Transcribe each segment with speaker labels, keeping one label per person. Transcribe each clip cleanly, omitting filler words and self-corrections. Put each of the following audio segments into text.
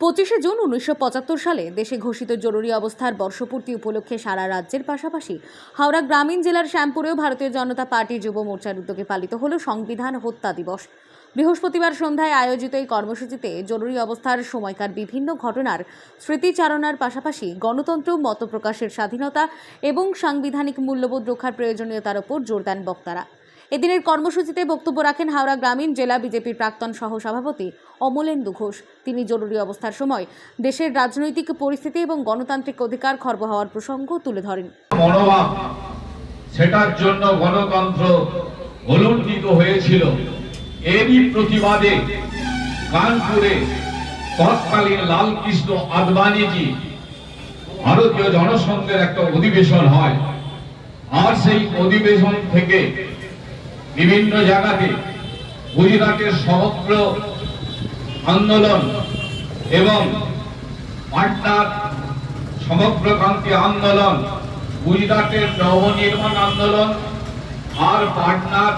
Speaker 1: 25 June 1975 সালে দেশে ঘোষিত জরুরি অবস্থার বর্ষপূর্তি উপলক্ষে সারা রাজ্যের পাশাপাশি হাওড়া গ্রামীণ জেলার শ্যামপুরেও ভারতীয় জনতা পার্টি যুব মোর্চার উদ্যোগে পালিত হল সংবিধান হত্যা দিবস। বৃহস্পতিবার সন্ধ্যায় আয়োজিত এই কর্মসূচিতে জরুরি অবস্থার সময়কার বিভিন্ন ঘটনার স্মৃতিচারণার পাশাপাশি গণতন্ত্র, মতপ্রকাশের স্বাধীনতা এবং সাংবিধানিক মূল্যবোধ রক্ষার প্রয়োজনীয়তার উপর জোর দেন বক্তারা। এদিনের কর্মসূচিতে বক্তব্য রাখেন হাওড়া গ্রামীণ জেলা বিজেপির প্রাক্তন সহসভাপতি অমলেন্দু ঘোষ। তিনি জরুরি অবস্থার সময় দেশের রাজনৈতিক পরিস্থিতি এবং গণতান্ত্রিক অধিকার খর্ব হওয়ার প্রসঙ্গ তুলে ধরেন।
Speaker 2: মনোভাব সেটার জন্য গণতন্ত্র ভুলুণ্ঠিত হয়েছিল। এরই প্রতিবাদে কানপুরে তৎকালীন লালকৃষ্ণ আদবানীজি ভারতীয় জনসংঘের একটা অধিবেশন হয়, আর সেই অধিবেশন থেকে বিভিন্ন জায়গাতে গুজরাটের সমগ্র আন্দোলন এবং পাটনার সমগ্র ক্রান্তি আন্দোলন, গুজরাটের নবনির্মাণ আন্দোলন আর পাটনার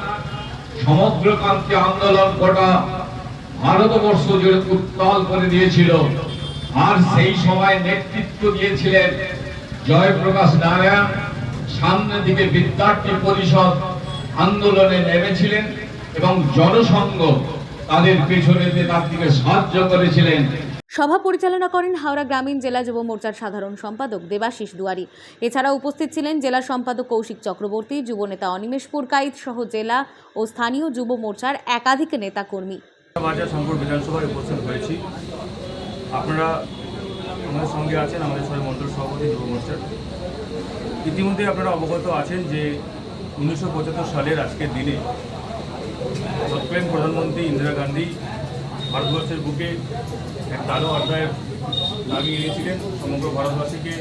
Speaker 2: সমগ্র ক্রান্তি আন্দোলন গোটা ভারতবর্ষ জুড়ে উত্তাল করে দিয়েছিল। আর সেই সময় নেতৃত্ব দিয়েছিলেন জয়প্রকাশ নারায়ণ। সামনের দিকে বিদ্যার্থী পরিষদ আন্দোলনে নেমেছিলেন এবং জনসংঘ তাদের পেছনে তার দিকে সাহায্য করেছিলেন।
Speaker 1: সভা পরিচালনা করেন হাওড়া গ্রামীণ জেলা যুব মোর্চার সাধারণ সম্পাদক দেবাশিস দুয়ারি। এছাড়া উপস্থিত ছিলেন জেলা সম্পাদক কৌশিক চক্রবর্তী, যুবনেতা অনিমেষ পুরকাইত সহ জেলা ও স্থানীয় যুব মোর্চার একাধিক নেতা কর্মী।
Speaker 3: বিধানসভায় উপস্থিত হয়েছি। আপনারা আমাদের সঙ্গে আছেন আমাদের সবাই মন্ডল সভাপতি যুব মোর্চার। ইতিমধ্যে আপনারা অবগত আছেন যে 1975 সালের আজকের দিনে তৎকালীন প্রধানমন্ত্রী ইন্দিরা গান্ধী ভারতবর্ষের বুকে এক কালো অধ্যায়ের দাবি এনেছিলেন, সমগ্র ভারতবাসীকে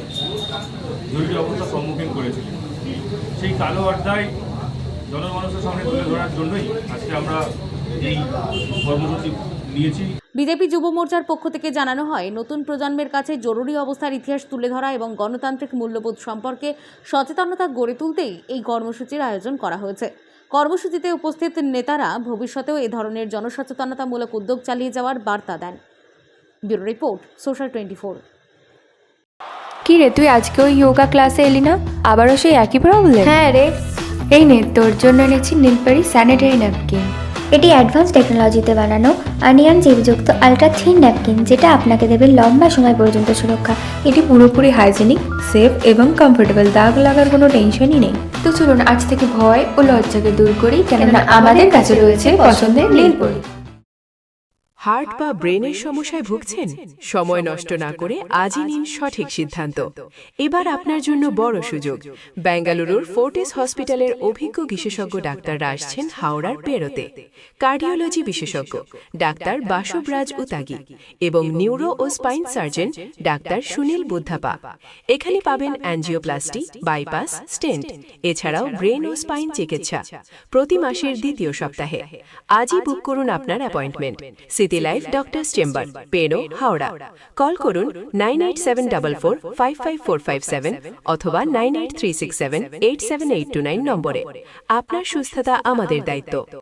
Speaker 3: জরুরি অবস্থার সম্মুখীন করেছিলেন। সেই কালো অধ্যায় জনমানুষের সামনে তুলে ধরার জন্যই আজকে আমরা এই কর্মসূচি নিয়েছি।
Speaker 1: বিজেপি যুব মোর্চার পক্ষ থেকে জানানো হয়, নতুন প্রজন্মের কাছে জরুরি অবস্থার ইতিহাস তুলে ধরা এবং গণতান্ত্রিক মূল্যবোধ সম্পর্কে সচেতনতা গড়ে তুলতেই এই কর্মসূচির আয়োজন করা হয়েছে। কর্মসূচিতে উপস্থিত নেতারা ভবিষ্যতেও এ ধরনের জনসচেতনতামূলক উদ্যোগ চালিয়ে যাওয়ার বার্তা দেন। Bureau report, social 24।
Speaker 4: কি রে, তুই আজকেও যোগা ক্লাসে এলি না? আবারও সেই একই প্রবলেম?
Speaker 5: হ্যাঁ রে,
Speaker 4: এই নে, তোর জন্য এনেছি নীলপরি স্যানিটারি ন্যাপকিন।
Speaker 5: এটি অ্যাডভান্স টেকনোলজিতে বানানো অনিয়ন জেলযুক্ত আলট্রা থিন ন্যাপকিন, যেটা আপনাকে দেবে লম্বা সময় পর্যন্ত সুরক্ষা।
Speaker 4: এটি পুরোপুরি হাইজেনিক, সেফ এবং কমফোর্টেবল। দাগ লাগার কোনো টেনশনই নেই। তো চলুন আজ থেকে ভয় ও লজ্জাকে দূর করি, কেননা আমাদের কাছে রয়েছে পছন্দের নীলপরি।
Speaker 6: হার্ট বা ব্রেনের সমস্যায় ভুগছেন? সময় নষ্ট না করে আজই নিন সঠিক সিদ্ধান্ত। এবার আপনার জন্য বড় সুযোগ। বেঙ্গালুরুর ফোর্টিস হসপিটালের অভিজ্ঞ বিশেষজ্ঞ ডাক্তাররা আসছেন হাওড়ার পেরোতে। কার্ডিওলজি বিশেষজ্ঞ ডাক্তার বাসুবরাজ উতাগি এবং নিউরো ও spine surgeon doctor Sunil Buddhappa. এখানে পাবেন অ্যাঞ্জিওপ্লাস্টি, বাইপাস, স্টেন্ট, এছাড়াও ব্রেন ও স্পাইন চিকিৎসা প্রতি মাসের দ্বিতীয় সপ্তাহে। আজই বুক করুন আপনার appointment. City life doctors chamber, Pero, Howrah. Call করুন 9874455457 অথবা 9836787829 নম্বরে। আপনার সুস্থতা আমাদের দায়িত্ব।